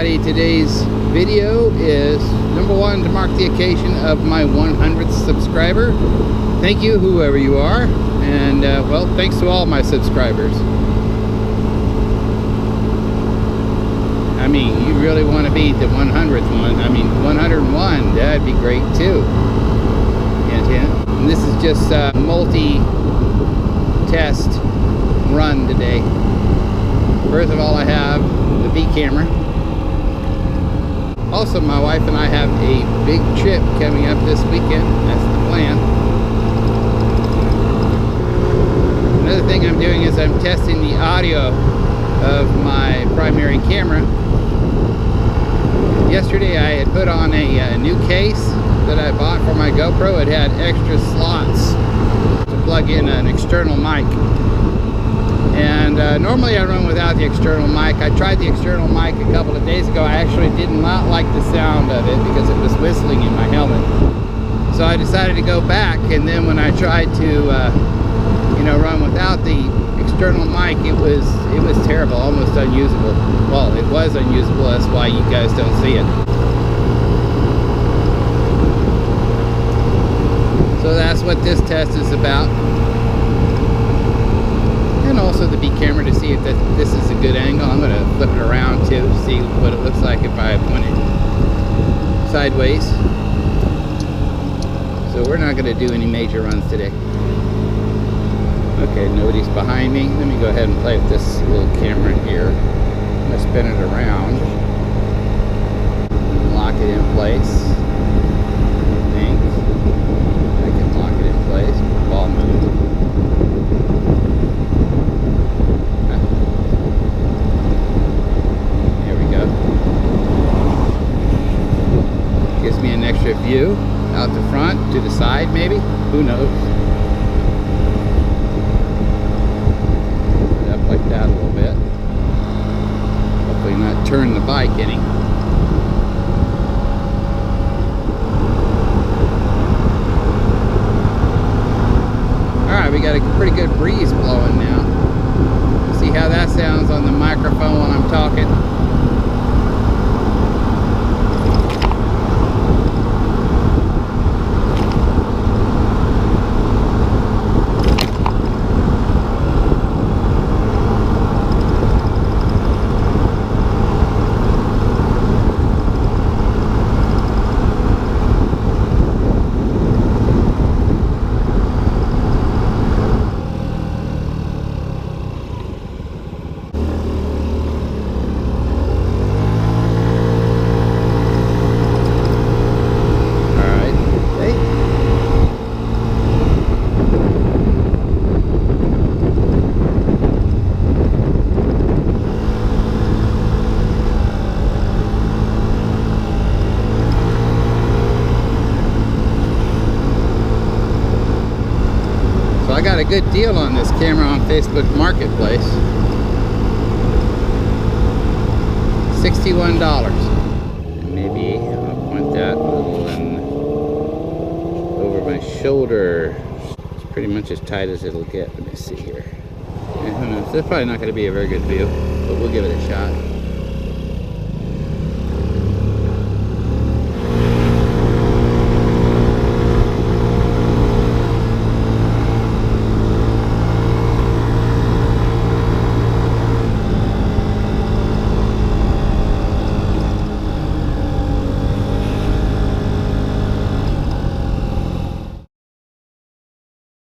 everybody. Today's video is number one to mark the occasion of my 100th subscriber. Thank you, whoever you are, and well, thanks to all my subscribers. I mean, you really want to beat the 100th one. I mean, 101, that'd be great too. And this is just a multi-test run today. First of all, I have the V camera. Also, my wife and I have a big trip coming up this weekend. That's the plan. Another thing I'm doing is I'm testing the audio of my primary camera. Yesterday I had put on a new case that I bought for my GoPro. It had extra slots to plug in an external mic. And normally I run without the external mic. I tried the external mic a couple of days ago. I actually did not like the sound of it because it was whistling in my helmet. So I decided to go back, and then when I tried to run without the external mic, it was terrible, almost unusable. Well, it was unusable, that's why you guys don't see it. So that's what this test is about. And also the B camera to see if this is a good angle. I'm going to flip it around too to see what it looks like if I point it sideways. So we're not going to do any major runs today. Okay, nobody's behind me. Let me go ahead and play with this little camera here. I'm going to spin it around and lock it in place. I think I can lock it in place. Ball move. There we go. Gives me an extra view out the front, to the side maybe. Who knows? Like that a little bit. Hopefully not turn the bike any. Alright, we got a pretty good breeze blowing now. See how that sounds on the microphone when I'm talking. I got a good deal on this camera on Facebook Marketplace. $61. Maybe I'll point that a little over my shoulder. It's pretty much as tight as it'll get. Let me see here. And who knows? That's probably not going to be a very good view, but we'll give it a shot.